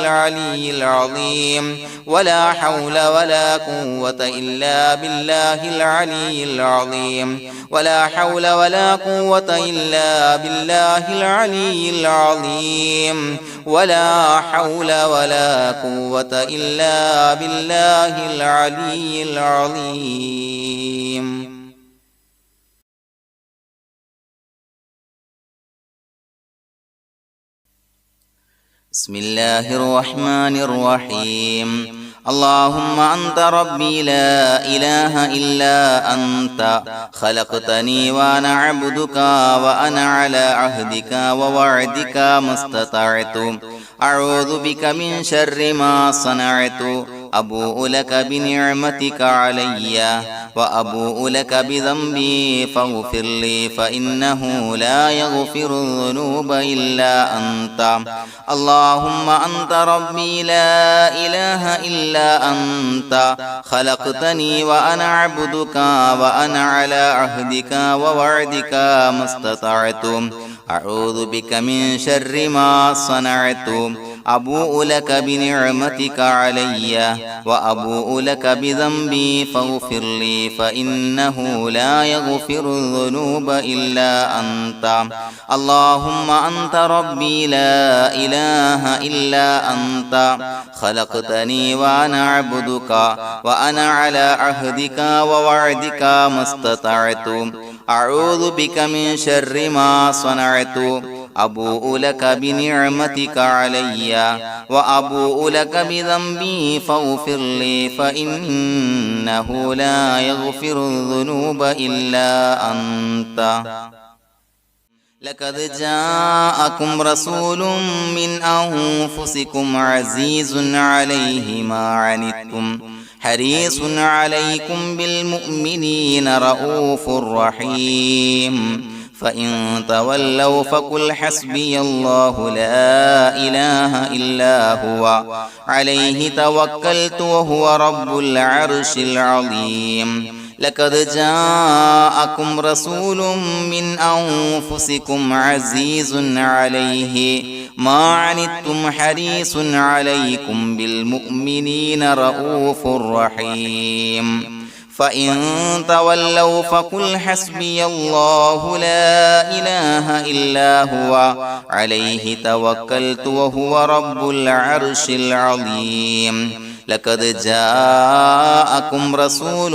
العلي العظيم ولا حول ولا قوة إلا بالله العلي العظيم ولا حول ولا قوة إلا بالله العلي العظيم ولا حول ولا قوة إلا بالله العلي العظيم. بسم الله الرحمن الرحيم. اللهم أنت ربي لا إله إلا أنت خلقتني وأنا عبدك وأنا على عهدك ووعدك ما استطعت أعوذ بك من شر ما صنعت أبوء لك بنعمتك علي وأبوء لك بذنبي فاغفر لي فإنه لا يغفر الذنوب إلا أنت. اللهم أنت ربي لا إله إلا أنت خلقتني وأنا عبدك وأنا على عهدك ووعدك ما استطعت أعوذ بك من شر ما صنعت أبوء لك بنعمتك علي وأبوء لك بذنبي فاغفر لي فإنه لا يغفر الذنوب إلا أنت. اللهم أنت ربي لا إله إلا أنت خلقتني وأنا عبدك وأنا على عهدك ووعدك ما استطعت أعوذ بك من شر ما صنعت أبوء لك بنعمتك علي وأبوء لك بذنبي فاغفر لي فإنه لا يغفر الذنوب إلا أنت. لقد جاءكم رسول من أنفسكم عزيز عليه ما عنتم حريص عليكم بالمؤمنين رؤوف رحيم. فإن تولوا فقل حسبي الله لا إله إلا هو عليه توكلت وهو رب العرش العظيم. لقد جاءكم رسول من أنفسكم عزيز عليه ما عنتم حريص عليكم بالمؤمنين رؤوف رحيم. فإن تولوا فقل حسبي الله لا إله إلا هو عليه توكلت وهو رب العرش العظيم. لقد جاءكم رسول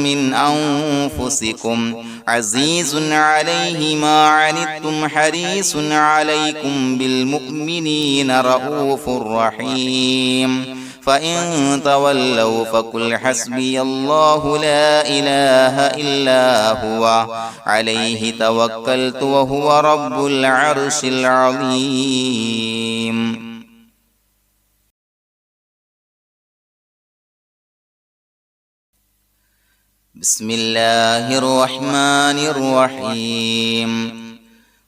من أنفسكم عزيز عليه ما عنتم حريص عليكم بالمؤمنين رؤوف رحيم. فإن تولوا فقل حسبي الله لا إله إلا هو عليه توكلت وهو رب العرش العظيم. بسم الله الرحمن الرحيم.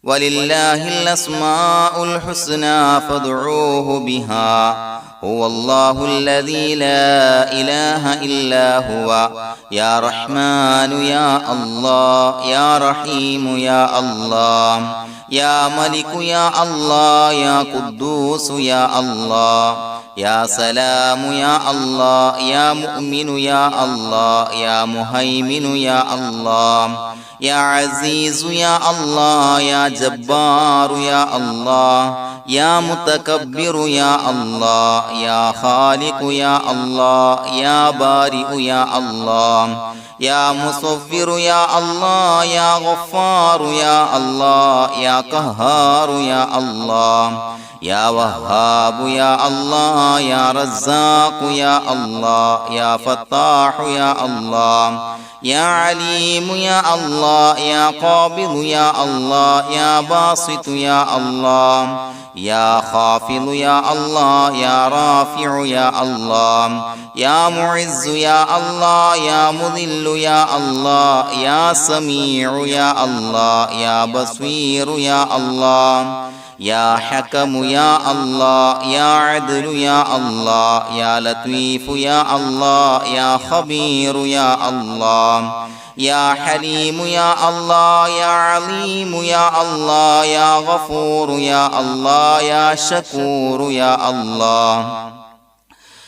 ولله الأسماء الحسنى فادعوه بها هو الله الذي لا إله إلا هو يا رحمن يا الله يا رحيم يا الله يا ملك يا الله يا قدوس يا الله يا سلام يا الله يا مؤمن يا الله يا مهيمن يا الله يا عزيز يا الله يا جبار يا الله يا متكبر يا الله يا خالق يا الله يا بارئ يا الله يا مصور يا الله يا غفار يا الله يا قهار يا الله يا وهاب يا الله يا رزاق يا الله يا فتاح يا الله يا عليم يا الله يا قابض يا الله يا باسط يا الله يا خافض يا الله يا رافع يا الله يا معز يا الله يا مذل يا الله يا سميع يا الله يا بصير يا الله يا حكم يا الله يا عدل يا الله يا لطيف يا الله يا خبير يا الله يا حليم يا الله يا عليم يا الله يا غفور يا الله يا شكور يا الله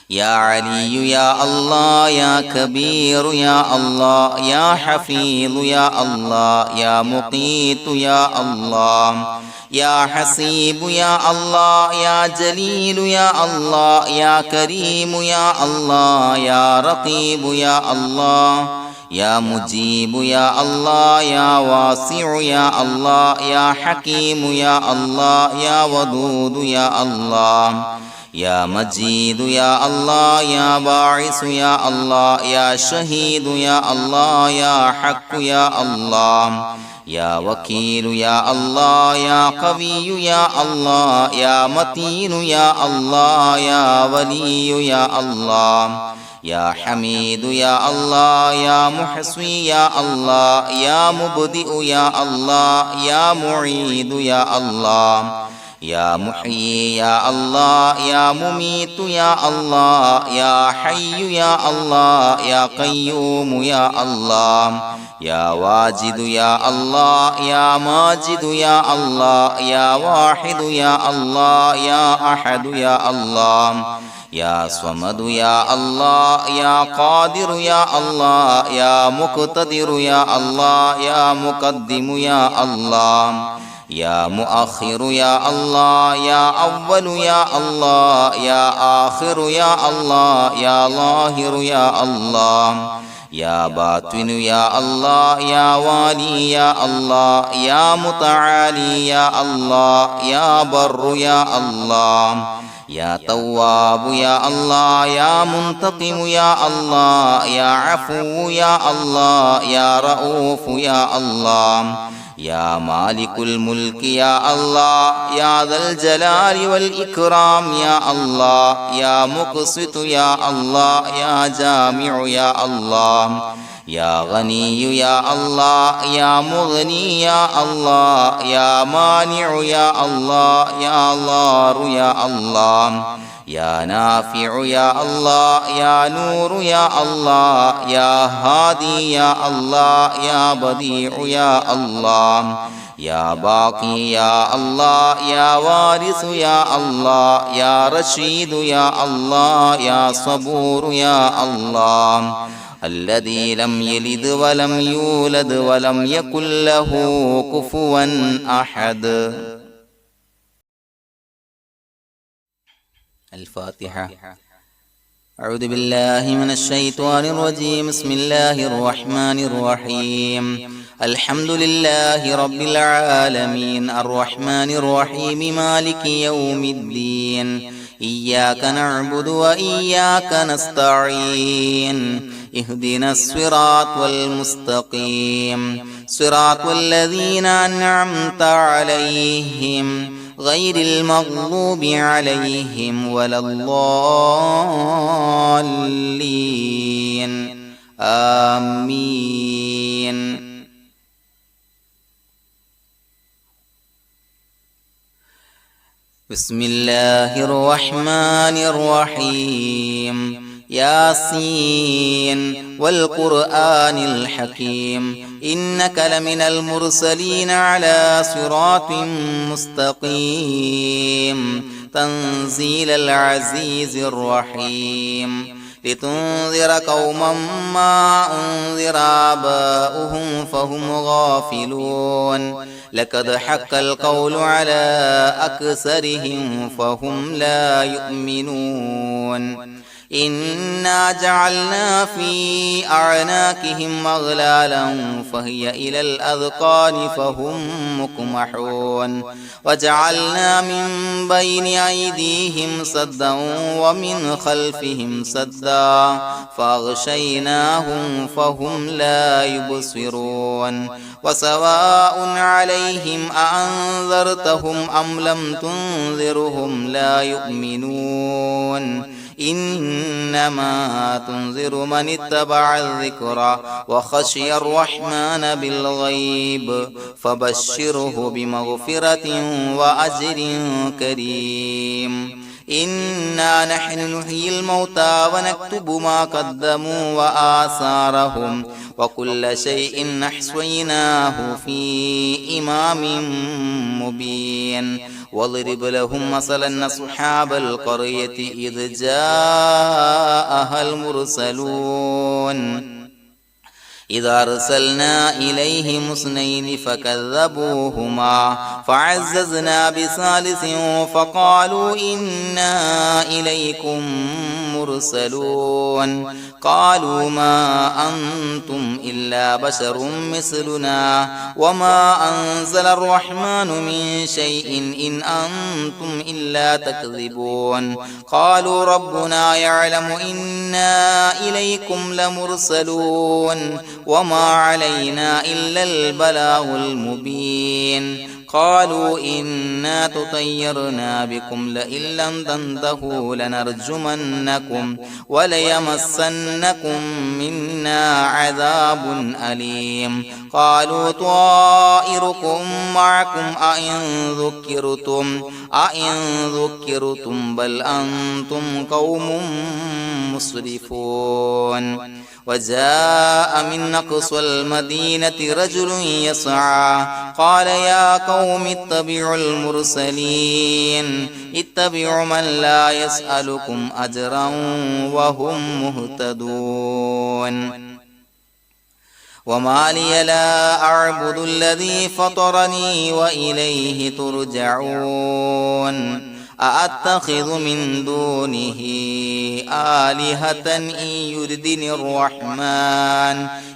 يا علي يا الله يا كبير يا الله يا حفيظ يا الله يا مقيت يا الله يا حسيب يا الله يا جليل يا الله يا كريم يا الله يا رقيب يا الله يا مجيب يا الله يا واسع يا الله يا حكيم يا الله يا ودود يا الله يا مجيد يا الله يا باعث يا الله يا شهيد يا الله يا حق يا الله يا وكيل يا الله يا قوي يا الله يا متين يا الله يا ولي يا الله يا حميد يا الله يا محصي يا الله يا مبدئ يا الله يا معيد يا الله يا محيي يا الله يا مميت يا الله يا حي يا الله يا قيوم يا الله يا واجد يا الله يا ماجد يا الله يا واحد يا الله يا أحد يا الله يا صمد يا الله يا قادر يا الله يا مقتدر يا الله يا مقدم يا الله يا مؤخر يا الله يا أول يا الله يا آخر يا الله يا ظاهر يا الله يا باطن يا الله يا والي يا الله يا متعالي يا الله يا بر يا الله يا تواب يا الله يا منتقم يا الله يا عفو يا الله يا رؤوف يا الله يا مالك الملك يا الله يا ذا الجلال والإكرام يا الله يا مقسط يا الله يا جامع يا الله يا غني يا الله يا مغني يا الله يا مانع يا الله يا ضار يا الله يا نافع يا الله يا نور يا الله يا هادي يا الله يا بديع يا الله يا باقي يا الله يا وارث يا الله يا رشيد يا الله يا صبور يا الله الذي لم يلد ولم يولد ولم يكن له كفوا أحد. الفاتحة. أعوذ بالله من الشيطان الرجيم. بسم الله الرحمن الرحيم. الحمد لله رب العالمين الرحمن الرحيم مالك يوم الدين إياك نعبد وإياك نستعين اهدنا الصراط المستقيم صراط الذين أنعمت عليهم غير المغضوب عليهم ولا الضالين آمين. بسم الله الرحمن الرحيم. ياسين والقرآن الحكيم إنك لمن المرسلين على صراط مستقيم تنزيل العزيز الرحيم لتنذر قوما ما أنذر آباؤهم فهم غافلون لقد حق القول على أكثرهم فهم لا يؤمنون إنا جعلنا في أعناقهم أغلالا فهي إلى الأذقان فهم مقمحون وجعلنا من بين أيديهم سدا ومن خلفهم سدا فأغشيناهم فهم لا يبصرون وسواء عليهم أأنذرتهم أم لم تنذرهم لا يؤمنون إنما تنذر من اتبع الذكر وخشي الرحمن بالغيب فبشره بمغفرة وأجر كريم. إنا نحن نحيي الموتى ونكتب ما قدموا وآثارهم وكل شيء أحصيناه في إمام مبين واضرب لهم مثلا أصحاب القرية إذ جاءها المرسلون إذا أرسلنا إليهم اثنين فكذبوهما فعززنا بثالث فقالوا إنا إليكم مرسلون قالوا ما أنتم إلا بشر مثلنا وما أنزل الرحمن من شيء إن أنتم إلا تكذبون قالوا ربنا يعلم إنا إليكم لمرسلون وما علينا إلا البلاغ المبين قالوا إنا تطيرنا بكم لئن لم تنتهوا لنرجمنكم وليمسنكم منا عذاب أليم قالوا طائركم معكم أئن ذكرتم بل أنتم قوم مسرفون وجاء من أقصى المدينة رجل يسعى قال يا قوم اتبعوا المرسلين اتبعوا من لا يسألكم أجرا وهم مهتدون وما لي لا أعبد الذي فطرني وإليه ترجعون أأتخذ من دونه آلهة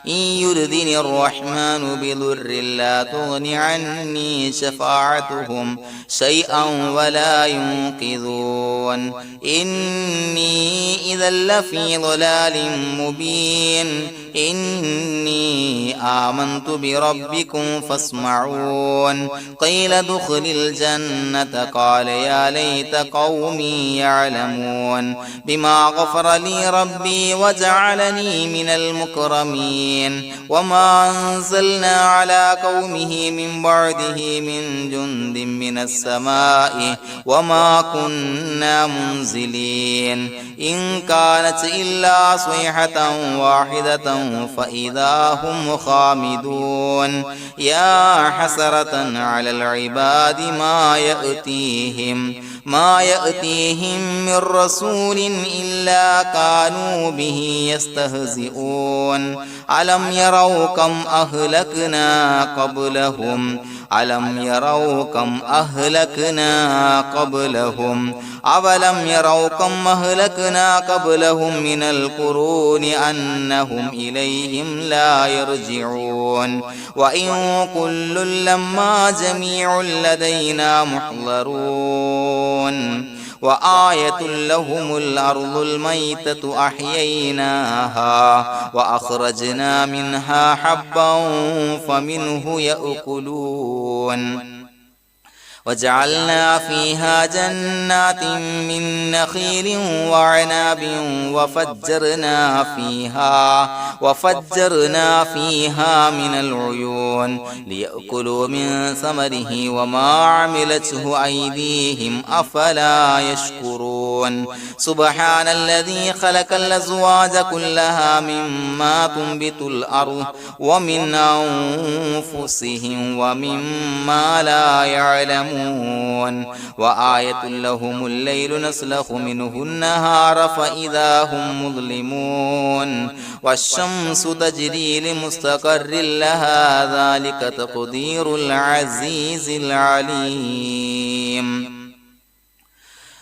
إن يردني الرحمن بضر لا تغن عني شفاعتهم شيئا ولا ينقذون إني إذا لفي ضلال مبين إني آمنت بربكم فاسمعون قيل ادخل الجنة قال يا ليت قومي يعلمون بما غفر لي ربي وجعلني من المكرمين وما أنزلنا على قومه من بعده من جند من السماء وما كنا منزلين إن كانت إلا صيحة واحدة فإذا هم خامدون يا حسرة على العباد ما يأتيهم من رسول إلا كانوا به يستهزئون ألم يروا كم أهلكنا قبلهم أولم يروا كم أهلكنا قبلهم من القرون أنهم إليهم لا يرجعون وإن كل لما جميع لدينا محضرون وآية لهم الأرض الميتة أحييناها وأخرجنا منها حبا فمنه يأكلون وجعلنا فيها جنات من نخيل وعناب وفجرنا فيها من العيون ليأكلوا من ثمره وما عملته أيديهم أفلا يشكرون سبحان الذي خلق الأزواج كلها مما تنبت الأرض ومن أنفسهم ومما لا يعلمون وآية لهم الليل نسلخ منه النهار فإذا هم مظلمون والشمس تجري لمستقر لها ذلك تقدير العزيز العليم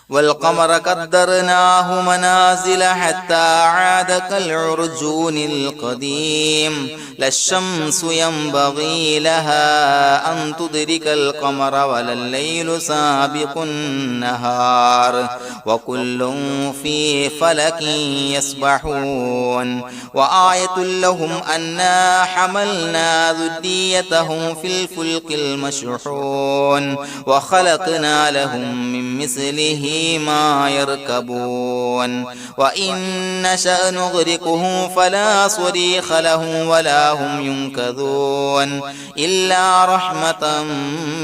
والقمر قدرناه منازل حتى عاد كالعرجون القديم لا الشمس ينبغي لها أن تدرك القمر ولا الليل سابق النهار وكل في فلك يسبحون وآية لهم أنا حملنا ذريتهم في الفلك المشحون وخلقنا لهم من مثله ما يركبون وإن نشأ نغرقه فلا صريخ له ولا هم ينقذون إلا رحمة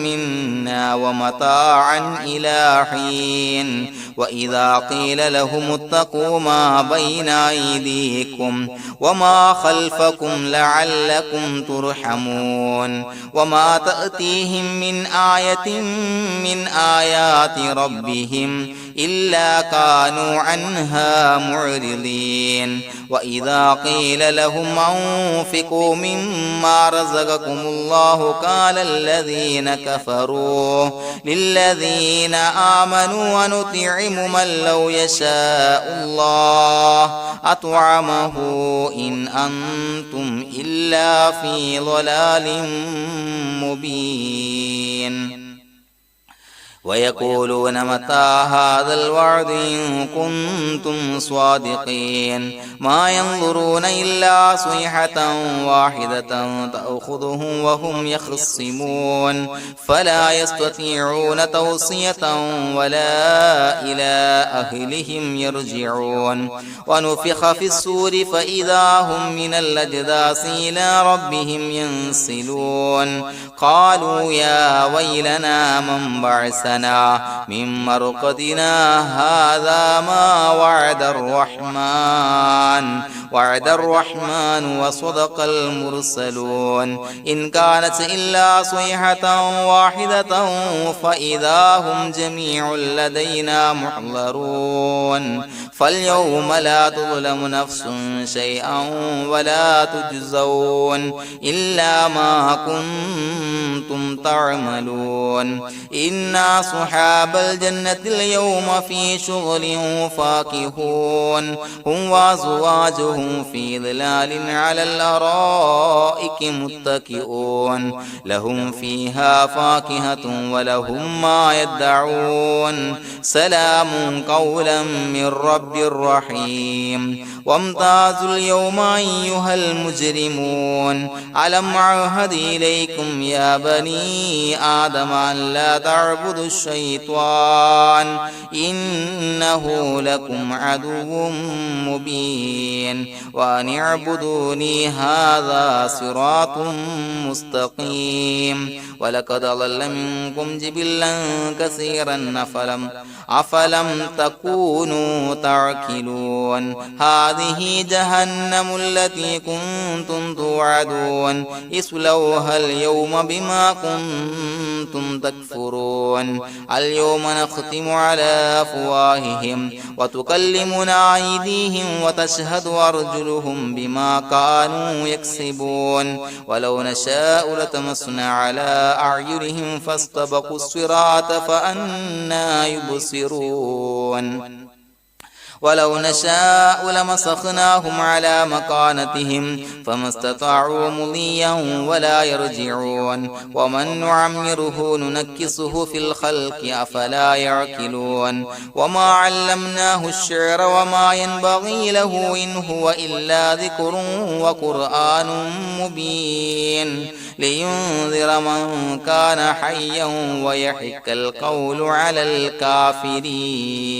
منا ومتاعا إلى حين وإذا قيل لهم اتقوا ما بين أيديكم وما خلفكم لعلكم ترحمون وما تأتيهم من آية من آيات ربهم إلا كانوا عنها معرضين وإذا قيل لهم أنفقوا مما رزقكم الله قال الذين كفروا للذين آمنوا ونطعم من لو يشاء الله أطعمه إن أنتم إلا في ضلال مبين ويقولون متى هذا الوعد إن كنتم صادقين ما ينظرون إلا صيحة واحدة تأخذهم وهم يخصمون فلا يستطيعون توصية ولا إلى أهلهم يرجعون ونفخ في الصور فإذا هم من الأجداث إلى ربهم ينسلون قالوا يا ويلنا من بعثنا من مرقدنا هذا ما وعد الرحمن وصدق المرسلون إن كانت إلا صيحة واحدة فإذا هم جميع لدينا محضرون فاليوم لا تظلم نفس شيئا ولا تجزون إلا ما كنتم تعملون إنا أصحاب الجنة اليوم في شغل فاكهون هم وأزواجهم في ظلال على الأرائك متكئون لهم فيها فاكهة ولهم ما يدعون سلام قولا من رب رحيم وامتازوا اليوم أيها المجرمون ألم أعهد إليكم يا بني آدم أن لا تعبدوا الشيطان إنه لكم عدو مبين وأن اعبدوني هذا صراط مستقيم ولقد ضل منكم جبلا كثيرا أفلم تكونوا تعقلون هذه جهنم التي كنتم توعدون اصلوها اليوم بما كنتم تكفرون اليوم نختم على أفواههم وتكلمنا أيديهم وتشهد أرجلهم بما كانوا يكسبون ولو نشاء لتمسنا على أعينهم فاستبقوا الصراط فأنى يبصرون ولو نشاء لمسخناهم على مكانتهم فما استطاعوا مضيا ولا يرجعون ومن نعمره ننكسه في الخلق أفلا يعقلون وما علمناه الشعر وما ينبغي له إن هو إلا ذكر وقرآن مبين لينذر من كان حيا ويحق القول على الكافرين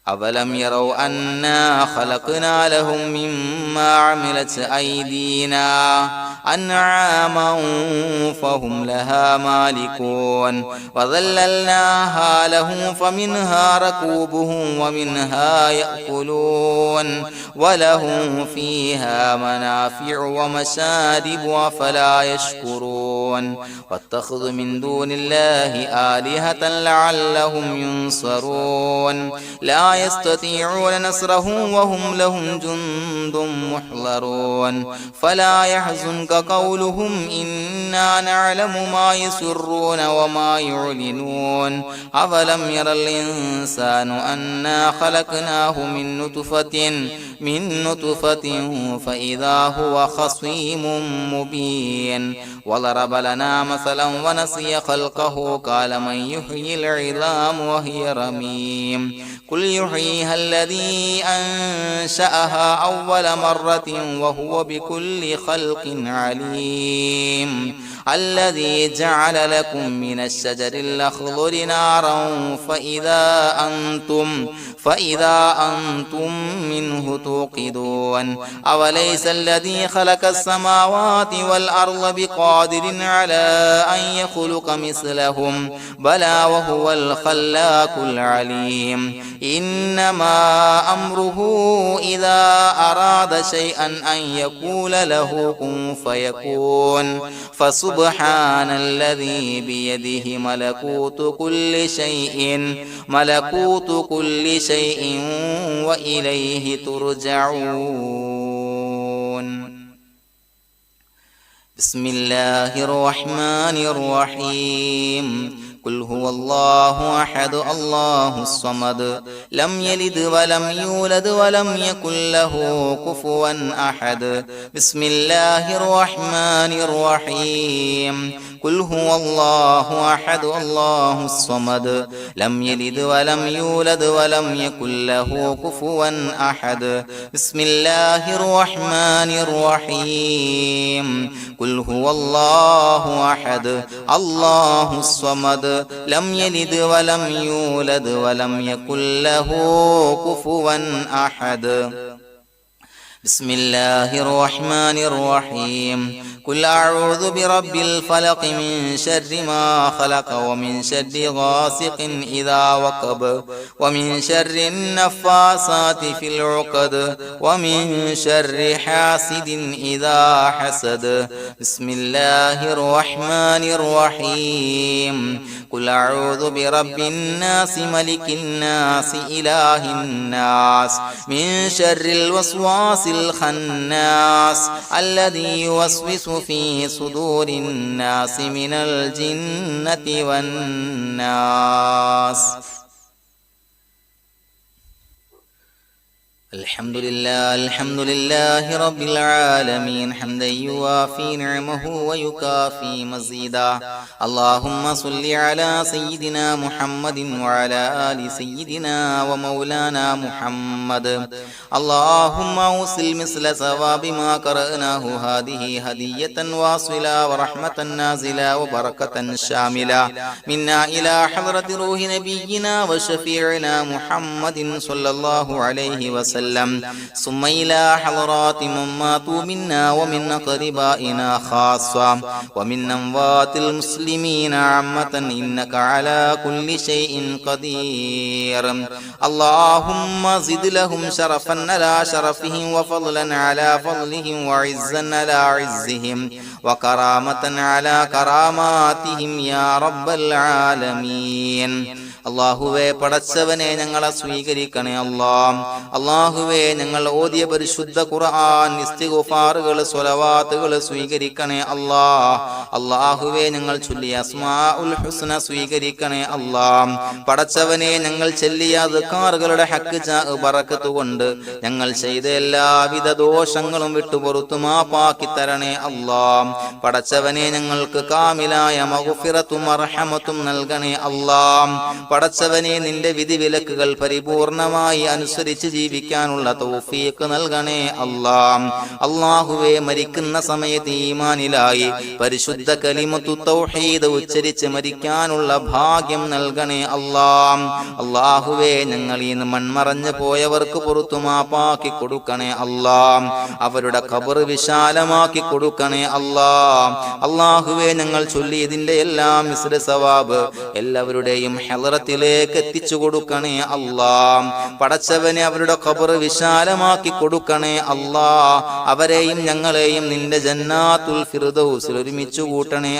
أولم يروا أنا خلقنا لهم مما عملت أيدينا أنعاما فهم لها مالكون وظللناها لهم فمنها ركوبهم ومنها يأكلون ولهم فيها منافع ومشارب أفلا يشكرون واتخذوا من دون الله آلهة لعلهم ينصرون لا يستطيعون نصرهم وهم لهم جند محضرون فلا يحزنك قولهم إنا نعلم ما يسرون وما يعلنون أفلم ير الإنسان أنا خلقناه من نطفة فإذا هو خصيم مبين وضرب لنا مثلا ونسي خلقه قال من يحيي العظام وهي رميم قل يحييها الذي أنشأها أول مرة وهو بكل خلق عليم الذي جعل لكم من الشجر الأخضر نارا فإذا أنتم منه توقدون أوليس الذي خلق السماوات والأرض بقادر على أن يخلق مثلهم بلى وهو الخلاق العليم إنما أمره إذا أراد شيئا أن يقول له كن فيكون فسبحان الذي بيده ملكوت كل شيء وإليه ترجعون بسم الله الرحمن الرحيم قل هو الله أحد الله الصمد لم يلد ولم يولد ولم يكن له كفوا أحد بسم الله الرحمن الرحيم قل هو الله أحد الله الصمد لم يلد ولم يولد ولم يكن له كفوا أحد بسم الله الرحمن الرحيم قل هو الله أحد الله الصمد لم يلد ولم يولد ولم يكن له كفوا أحد بسم الله الرحمن الرحيم قل أعوذ برب الفلق من شر ما خلق ومن شر غاسق إذا وقب ومن شر النفاثات في العقد ومن شر حاسد إذا حسد بسم الله الرحمن الرحيم قل أعوذ برب الناس ملك الناس إله الناس من شر الوسواس الخناس الذي يوسوس في صدور الناس من الجنة والناس الحمد لله رب العالمين حمدا يوافي نعمه ويكافي مزيدا اللهم صل على سيدنا محمد وعلى آل سيدنا ومولانا محمد اللهم أوصل مثل ثواب ما قرأناه هذه هدية واصلة ورحمة نازلة وبركة شاملة منا إلى حضرة روح نبينا وشفيعنا محمد صلى الله عليه وسلم ثم إلى حضرات من ماتوا منا ومن أقربائنا خاصة ومن أموات المسلمين عامة إنك على كل شيء قدير اللهم زد لهم شرفا على شرفهم وفضلا على فضلهم وعزا على عزهم وكرامة على كراماتهم يا رب العالمين അള്ളാഹുവേ പടച്ചവനെ ഞങ്ങളെ സ്വീകരിക്കണേ അള്ളാഹുവേ ഞങ്ങൾ ഓതിയ പരിശുദ്ധ ഖുർആൻ ഇസ്തിഗ്ഫാറുകൾ സ്വലവാത്തുകൾ സ്വീകരിക്കണേ അള്ളാഹുവേ ഞങ്ങൾ ചൊല്ലിയ അസ്മാഉൽ ഹുസ്ന സ്വീകരിക്കണേ പടച്ചവനെ ഞങ്ങൾ ചൊല്ലിയ അദ്കാറുകളുടെ ഹക്ക് ബറക്കത്ത് കൊണ്ട് ഞങ്ങൾ ചെയ്ത എല്ലാവിധ ദോഷങ്ങളും വിട്ടുപുറത്തു മാപ്പാക്കി തരണേ പടച്ചവനെ ഞങ്ങൾക്ക് കാമിലായ മഗ്ഫിറത്തും റഹ്മത്തും നൽകണേ പടച്ചവനെ നിന്റെ വിധിവിലക്കുകൾ പരിപൂർണമായി അനുസരിച്ച് ജീവിക്കാനുള്ള തൗഫീഖ് നൽകണേ അല്ലാഹുവേ മരിക്കുന്ന സമയത്ത് ഈമാനിലായി പരിശുദ്ധ കലിമത്തു തൗഹീദ് ഉച്ചരിച്ച് മരിക്കാനുള്ള ഭാഗ്യം നൽകണേ അല്ലാഹുവേ ഞങ്ങൾ ഈ മൺമറഞ്ഞു പോയവർക്ക് പുറത്തു മാപ്പാക്കി കൊടുക്കണേ അവരുടെ ഖബർ വിശാലമാക്കി കൊടുക്കണേ അല്ലാഹുവേ ഞങ്ങൾ ചൊല്ലിയതിന്റെ എല്ലാം മിസ്ര സവാബ് എല്ലാവരുടെയും ഹളറത്തിലേക്ക് എത്തിച്ചു കൊടുക്കണേ പടച്ചവനെ അവരുടെ ഖബർ വിശാലമാക്കി കൊടുക്കണേ അവരെയും ഞങ്ങളെയും നിന്റെ ജന്നാത്തുൽ ഫിർദൗസിൽ ഒരുമിച്ച് കൂട്ടണേ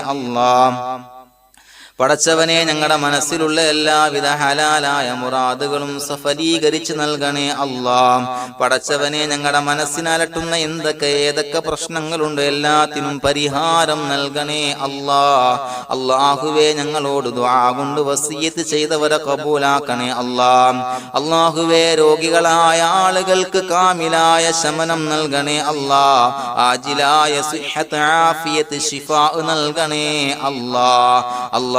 പടച്ചവനെ ഞങ്ങളുടെ മനസ്സിലുള്ള എല്ലാവിധ ഹലാലായ മുറാദുകളും സഫലീകരിച്ച് നൽകണേ പടച്ചവനെ ഞങ്ങളുടെ മനസ്സിനലട്ടുന്ന ഏതൊക്കെ പ്രശ്നങ്ങളുണ്ട് എല്ലാത്തിനും പരിഹാരം നൽകണേ അല്ലാഹുവേ ഞങ്ങളോട് ദുആ കൊണ്ട് വസിയത്ത് ചെയ്തവരെ കബൂലാക്കണേ അല്ലാഹുവേ രോഗികളായ ആളുകൾക്ക് കാമിലായ ശമനം നൽകണേ ആജിലായ സിഹ്ഹത്ത് ആഫിയത്ത് ശിഫാ നൽകണേ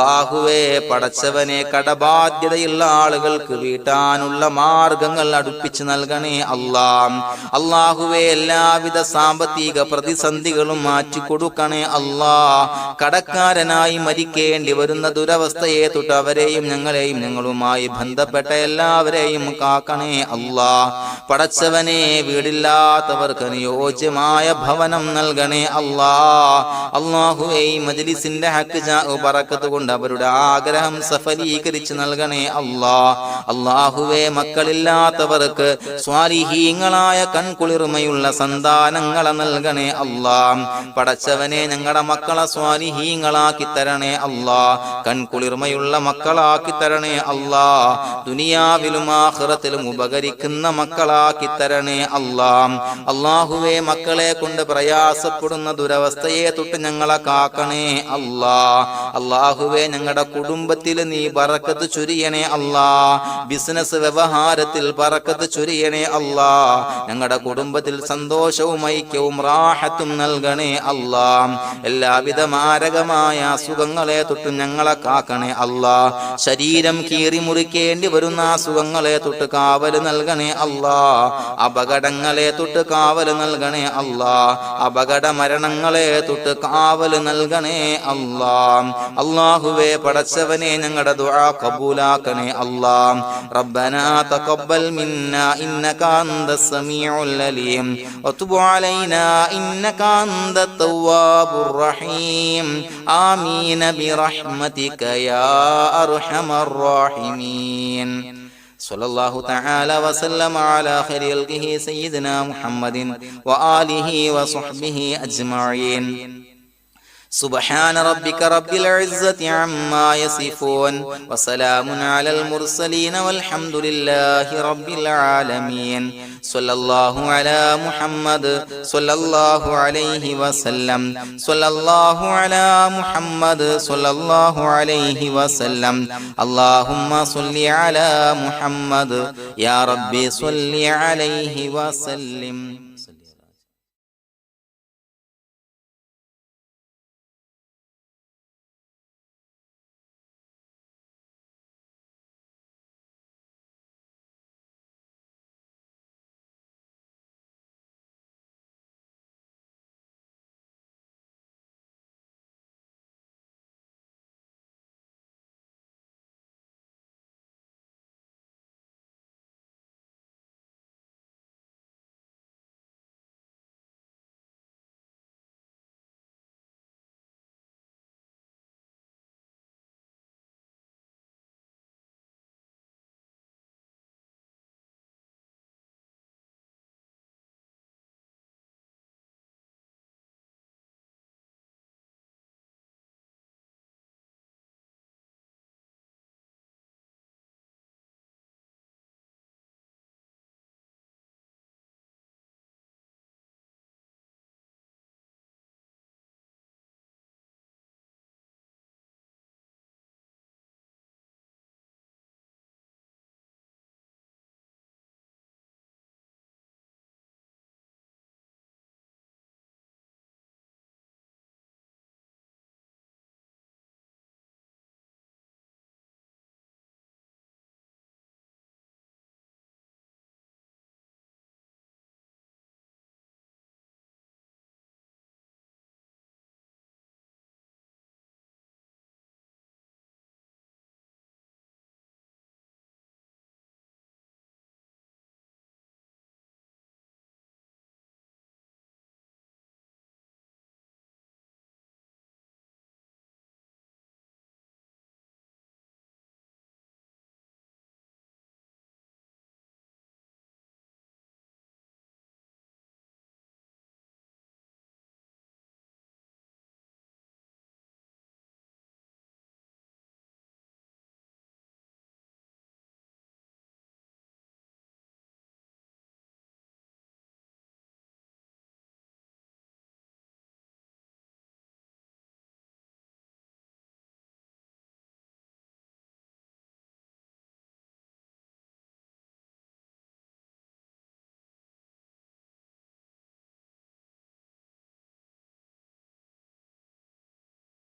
അല്ലാഹുവേ പടച്ചവനെ കടബാധ്യതയുള്ള ആളുകൾക്ക് വീട്ടാനുള്ള മാർഗങ്ങൾ അടുപ്പിച്ച് നൽകണേ അല്ലാ. അല്ലാഹുവേ എല്ലാവിധ സാമ്പത്തിക പ്രതിസന്ധികളും മാറ്റിക്കൊടുക്കണേ അല്ലാ. കടക്കാരനായി മരിക്കേണ്ടി വരുന്ന ദുരവസ്ഥയെ തൊട്ട് അവരെയും ഞങ്ങളെയും ഞങ്ങളുമായി ബന്ധപ്പെട്ട എല്ലാവരെയും കാക്കണേ അല്ലാ. പടച്ചവനെ വീടില്ലാത്തവർക്ക് അനുയോജ്യമായ ഭവനം നൽകണേ അല്ലാ. അല്ലാഹുവേ മജ്ലിസിന്റെ ഹക്ക് ബറക്കത്ത് കൊണ്ട് അവരുടെ ആഗ്രഹം സഫലീകരിച്ച് നൽകണേ അല്ലാ. അല്ലാഹുവേ മക്കളില്ലാത്തവർക്ക് സ്വാലിഹീങ്ങളായ കൺകുളിർമയുള്ള സന്താനങ്ങളെ നൽകണേ അല്ലാ. പടച്ചവനെ ഞങ്ങളുടെ മക്കളെ സ്വാലിഹീങ്ങളാക്കി തരണേ അല്ലാ. കൺകുളിർമയുള്ള മക്കളാക്കി തരണേ അല്ലാ. ദുനിയാവിലും ആഖിറത്തിലും ഉപകരിക്കുന്ന മക്കളാക്കി തരണേ അല്ലാ. അല്ലാഹുവേ മക്കളെ കൊണ്ട് പ്രയാസപ്പെടുന്ന ദുരവസ്ഥയെ തൊട്ട് ഞങ്ങളെ കാക്കണേ അല്ലാ. അല്ലാഹുവേ ഞങ്ങളുടെ കുടുംബത്തിൽ നീ ബറക്കത്ത് ചൊരിയണേ അല്ലാ. ബിസിനസ് വ്യവഹാരത്തിൽ ബറക്കത്ത് ചൊരിയണേ അല്ലാ. ഞങ്ങളുടെ കുടുംബത്തിൽ സന്തോഷവും ഐക്യവും റാഹത്തും നൽകണേ അല്ലാ. എല്ലാവിധ മാരകമായ അസുഖങ്ങളെ തൊട്ട് ഞങ്ങളെ കാക്കണേ അല്ലാ. ശരീരം കീറി മുറിക്കേണ്ടി വരുന്ന അസുഖങ്ങളെ തൊട്ട് കാവല് നൽകണേ അല്ലാ. അപകടങ്ങളെ തൊട്ട് കാവല് നൽകണേ അല്ലാ. അപകട മരണങ്ങളെ തൊട്ട് കാവല് നൽകണേ അല്ലാ. അല്ലാഹുവേ പടച്ചവനെ ഞങ്ങളുടെ ദുആ ഖബൂലാക്കണേ അല്ലാ. റബ്ബനാ തഖബ്ബൽ മിന്നാ ഇന്നക അന്തസ് സമീഉൽ അലീം വതുബ് അലൈനാ ഇന്നക അന്തത് തവ്വാബുർ റഹീം. ആമീൻ ബിറഹ്മതിക യാ അർഹമർ റഹീമീൻ. സല്ലല്ലാഹു തആല വസല്ലമ അലാ ഖൈറിൽ ഖൽഖി സയ്യിദിനാ മുഹമ്മദിൻ വആലിഹി വസ്വഹ്ബിഹി അജ്മഈൻ. سبحان ربك رب العزة عما يصفون وسلام على المرسلين والحمد لله رب العالمين. صلى الله على محمد صلى الله عليه وسلم. صلى الله على محمد صلى الله عليه وسلم. اللهم صل على محمد يا ربي صل عليه وسلم.